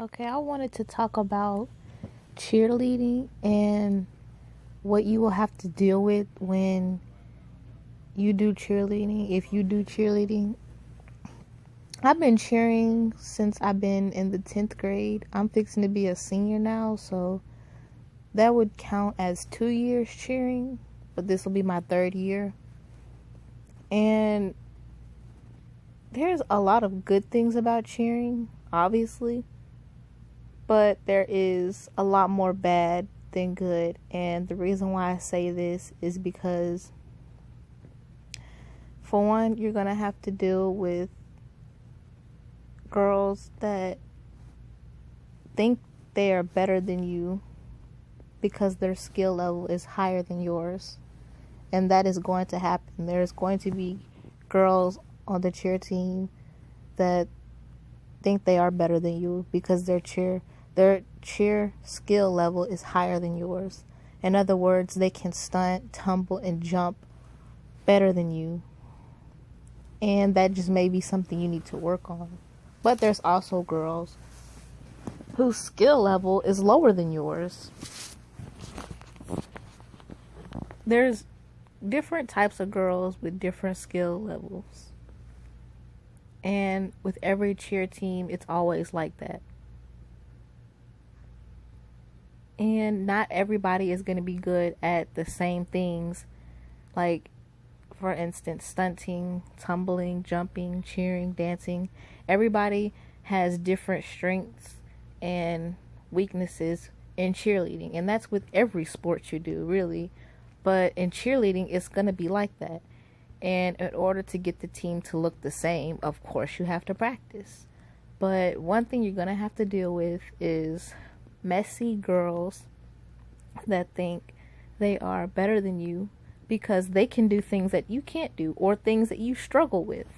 Okay, I wanted to talk about cheerleading and what you will have to deal with when you do cheerleading. If you do cheerleading, I've been cheering since I've been in the 10th grade. I'm fixing to be a senior now, so that would count as 2 years cheering, but this will be my third year. And there's a lot of good things about cheering, obviously, but there is a lot more bad than good. And the reason why I say this is because, for one, you're going to have to deal with girls that think they are better than you because their skill level is higher than yours. And that is going to happen. There's going to be girls on the cheer team that think they are better than you because their cheer skill level is higher than yours. In other words, they can stunt, tumble, and jump better than you. And that just may be something you need to work on. But there's also girls whose skill level is lower than yours. There's different types of girls with different skill levels. And with every cheer team, it's always like that. And not everybody is going to be good at the same things. Like, for instance, stunting, tumbling, jumping, cheering, dancing. Everybody has different strengths and weaknesses in cheerleading. And that's with every sport you do, really. But in cheerleading, it's going to be like that. And in order to get the team to look the same, of course, you have to practice. But one thing you're going to have to deal with is messy girls that think they are better than you because they can do things that you can't do or things that you struggle with.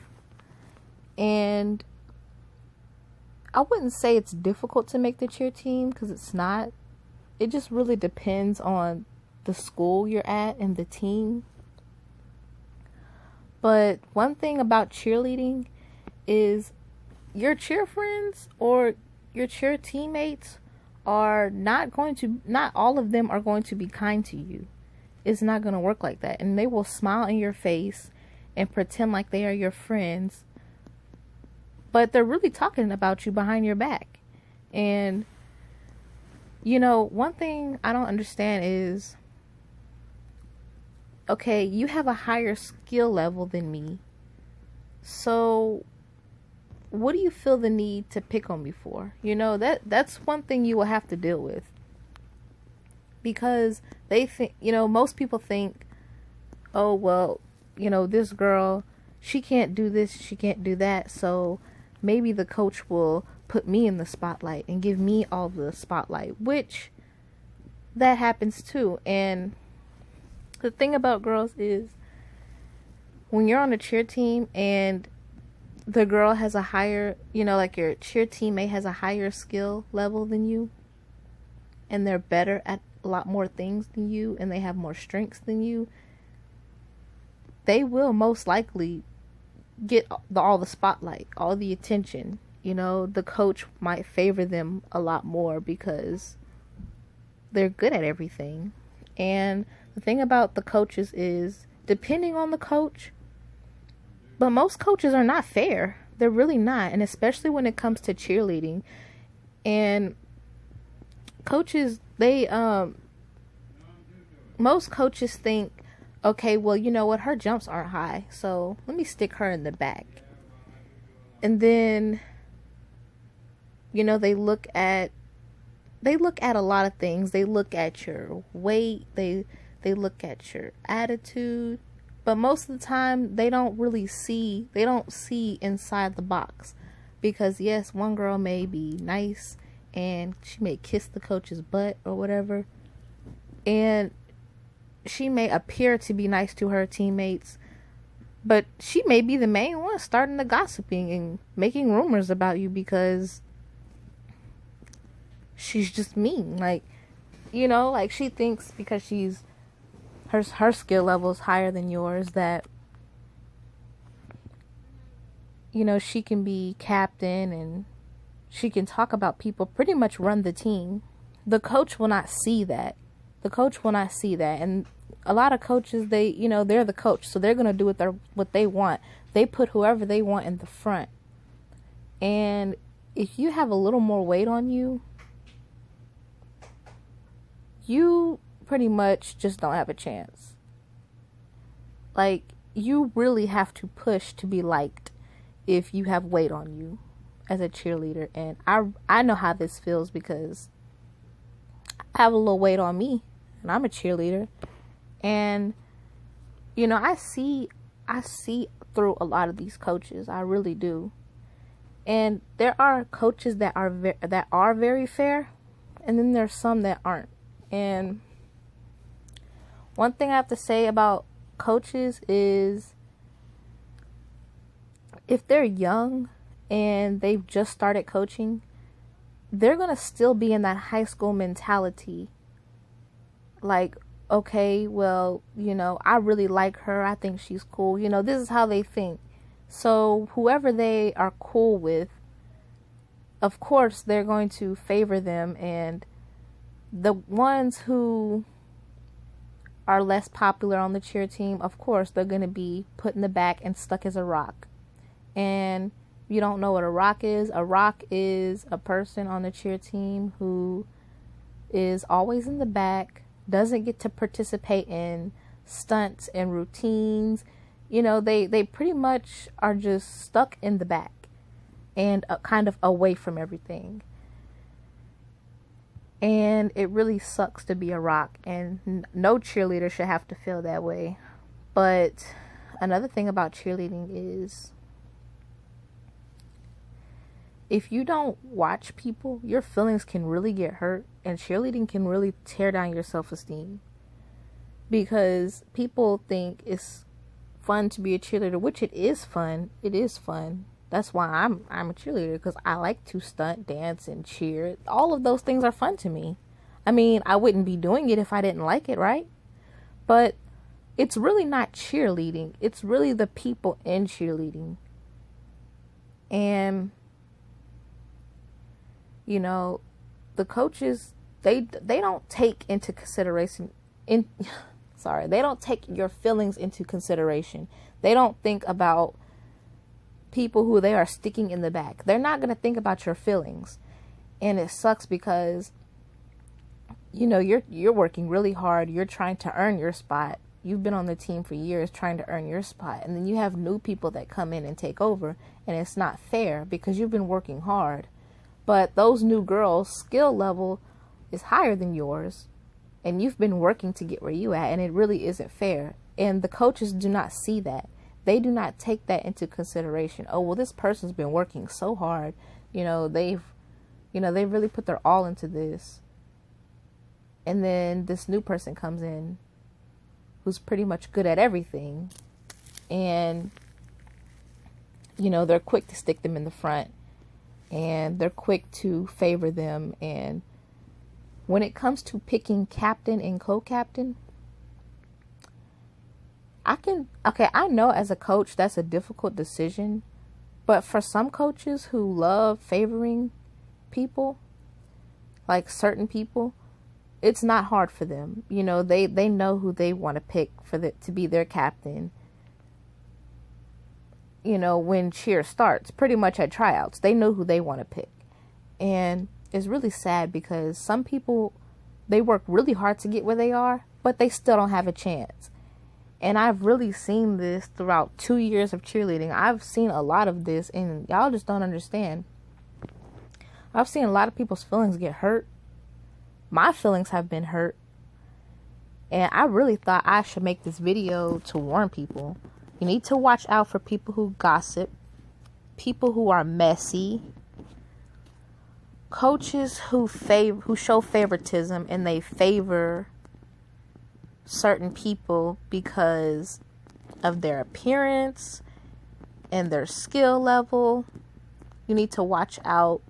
And I wouldn't say it's difficult to make the cheer team because it's not. It just really depends on the school you're at and the team. But one thing about cheerleading is your cheer friends or your cheer teammates are not all of them are going to be kind to you. It's not going to work like that. And they will smile in your face and pretend like they are your friends, but they're really talking about you behind your back. And, one thing I don't understand is, okay, you have a higher skill level than me. So what do you feel the need to pick on me for? That's one thing you will have to deal with. Because they think, most people think, oh, well, this girl, she can't do this, she can't do that. So maybe the coach will put me in the spotlight and give me all the spotlight, which that happens too. And the thing about girls is when you're on a cheer team and the girl has a higher, like your cheer teammate has a higher skill level than you, and they're better at a lot more things than you, and they have more strengths than you, they will most likely get all the spotlight, all the attention. The coach might favor them a lot more because they're good at everything. And the thing about the coaches is, depending on the coach, but most coaches are not fair. They're really not. And especially when it comes to cheerleading. And coaches, most coaches think, okay, well, you know what, her jumps aren't high, so let me stick her in the back. And then, they look at a lot of things. They look at your weight, they look at your attitude, but most of the time they don't see inside the box. Because yes, one girl may be nice and she may kiss the coach's butt or whatever, and she may appear to be nice to her teammates, but she may be the main one starting the gossiping and making rumors about you because she's just mean. Like, she thinks because her skill level is higher than yours that, she can be captain and She can talk about people, pretty much run the team. The coach will not see that. The coach will not see that. And a lot of coaches, they're the coach, so they're going to do what they want. They put whoever they want in the front. And if you have a little more weight on you, you pretty much just don't have a chance. Like, you really have to push to be liked if you have weight on you as a cheerleader. And I know how this feels because I have a little weight on me and I'm a cheerleader. And, I see through a lot of these coaches. I really do. And there are coaches that are very fair, and then there's some that aren't. And one thing I have to say about coaches is, if they're young and they've just started coaching, they're going to still be in that high school mentality. Like, okay, well, I really like her. I think she's cool. This is how they think. So whoever they are cool with, of course, they're going to favor them. And the ones who are less popular on the cheer team, of course, they're going to be put in the back and stuck as a rock. And you don't know what a rock is a person on the cheer team who is always in the back, doesn't get to participate in stunts and routines. They pretty much are just stuck in the back and kind of away from everything. And it really sucks to be a rock, and no cheerleader should have to feel that way. But another thing about cheerleading is, if you don't watch people, your feelings can really get hurt, and cheerleading can really tear down your self-esteem. Because people think it's fun to be a cheerleader, which it is fun. It is fun. That's why I'm a cheerleader, because I like to stunt, dance, and cheer. All of those things are fun to me. I mean, I wouldn't be doing it if I didn't like it, right? But it's really not cheerleading. It's really the people in cheerleading. And the coaches, they don't take into consideration they don't take your feelings into consideration. They don't think about people who they are sticking in the back. They're not going to think about your feelings. And it sucks because you're working really hard. You're trying to earn your spot. You've been on the team for years trying to earn your spot. And then you have new people that come in and take over, and it's not fair because you've been working hard. But those new girls' skill level is higher than yours, and you've been working to get where you at, and it really isn't fair. And the coaches do not see that. They do not take that into consideration. Oh, well, this person's been working so hard. They've really put their all into this. And then this new person comes in who's pretty much good at everything. And, they're quick to stick them in the front. And they're quick to favor them. And when it comes to picking captain and co-captain, I know as a coach that's a difficult decision, but for some coaches who love favoring people, like certain people, it's not hard for them. They know who they want to pick to be their captain. When cheer starts, pretty much at tryouts, they know who they want to pick. And it's really sad because some people, they work really hard to get where they are, but they still don't have a chance. And I've really seen this throughout 2 years of cheerleading. I've seen a lot of this, and y'all just don't understand. I've seen a lot of people's feelings get hurt. My feelings have been hurt. And I really thought I should make this video to warn people. You need to watch out for people who gossip, people who are messy, coaches who show favoritism, and they favor certain people because of their appearance and their skill level. You need to watch out.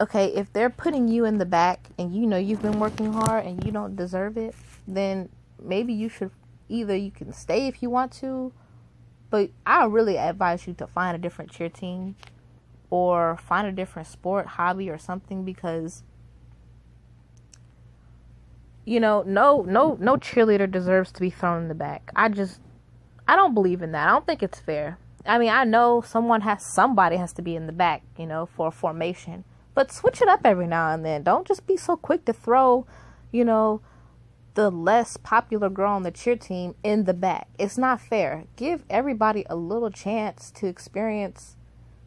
Okay, if they're putting you in the back and you've been working hard and you don't deserve it, then maybe you can stay if you want to, but I really advise you to find a different cheer team or find a different sport, hobby, or something, because no cheerleader deserves to be thrown in the back. I don't believe in that. I don't think it's fair. I mean, I know somebody has to be in the back, for a formation, but switch it up every now and then. Don't just be so quick to throw, the less popular girl on the cheer team in the back. It's not fair. Give everybody a little chance to experience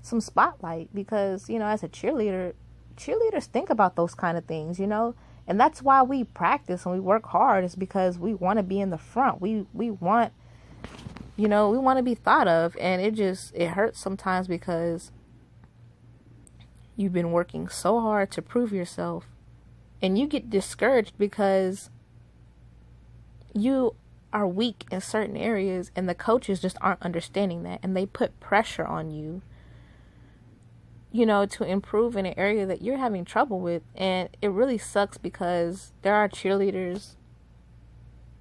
some spotlight, because, as a cheerleaders think about those kind of things, and that's why we practice and we work hard, is because we want to be in the front. We want, we want to be thought of, and it hurts sometimes because you've been working so hard to prove yourself, and you get discouraged because you are weak in certain areas, and the coaches just aren't understanding that, and they put pressure on you, to improve in an area that you're having trouble with. And it really sucks because there are cheerleaders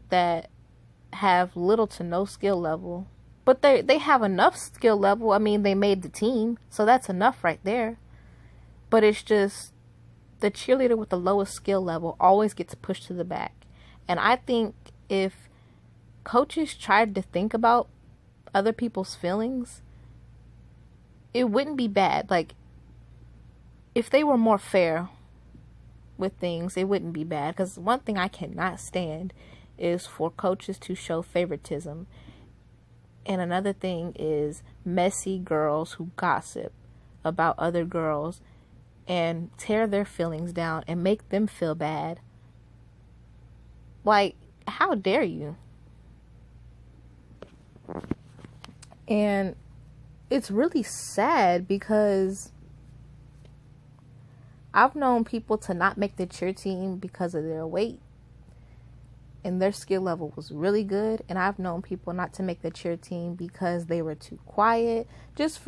that have little to no skill level, but they have enough skill level. I mean, they made the team, so that's enough right there. But it's just the cheerleader with the lowest skill level always gets pushed to the back. And I think if coaches tried to think about other people's feelings, it wouldn't be bad. Like, if they were more fair with things, it wouldn't be bad. Because one thing I cannot stand is for coaches to show favoritism. And another thing is messy girls who gossip about other girls and tear their feelings down and make them feel bad. Like, how dare you? And it's really sad because I've known people to not make the cheer team because of their weight and their skill level was really good. And I've known people not to make the cheer team because they were too quiet, just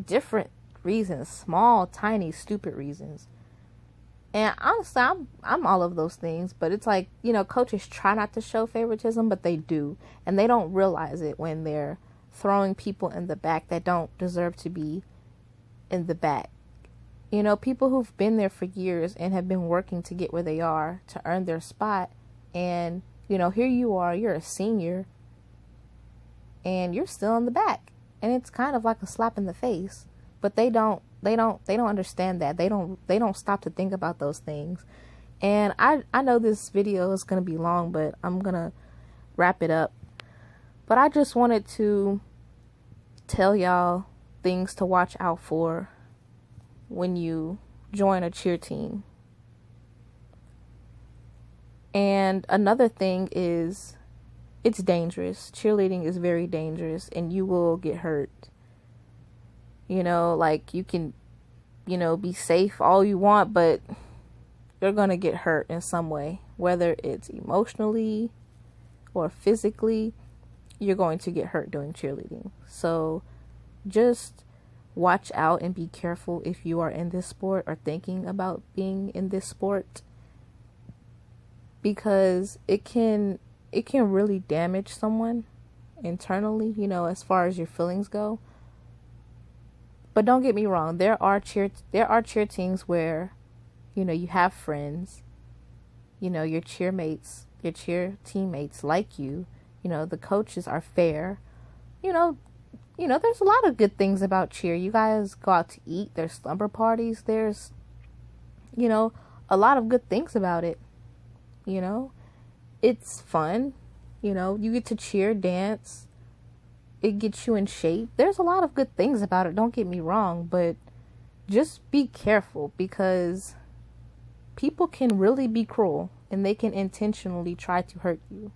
different reasons, small, tiny, stupid reasons. And honestly, I'm all of those things, but it's like, coaches try not to show favoritism, but they do. And they don't realize it when they're throwing people in the back that don't deserve to be in the back. People who've been there for years and have been working to get where they are, to earn their spot. And, here you are, you're a senior and you're still in the back. And it's kind of like a slap in the face, but they don't understand that. They don't stop to think about those things. And I know this video is going to be long, but I'm going to wrap it up. But I just wanted to tell y'all things to watch out for when you join a cheer team. And another thing is, it's dangerous. Cheerleading is very dangerous, and you will get hurt. Like, you can, be safe all you want, but you're going to get hurt in some way. Whether it's emotionally or physically, you're going to get hurt doing cheerleading. So just watch out and be careful if you are in this sport or thinking about being in this sport, because it can really damage someone internally, as far as your feelings go. But don't get me wrong, there are cheer teams where, you have friends, your cheermates, your cheer teammates like you, the coaches are fair, there's a lot of good things about cheer. You guys go out to eat, there's slumber parties, there's, a lot of good things about it. It's fun, you get to cheer, dance, it gets you in shape. There's a lot of good things about it, don't get me wrong, but just be careful, because people can really be cruel and they can intentionally try to hurt you.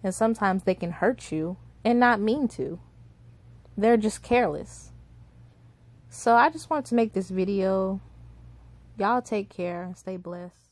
And sometimes they can hurt you and not mean to. They're just careless. So I just wanted to make this video. Y'all take care and stay blessed.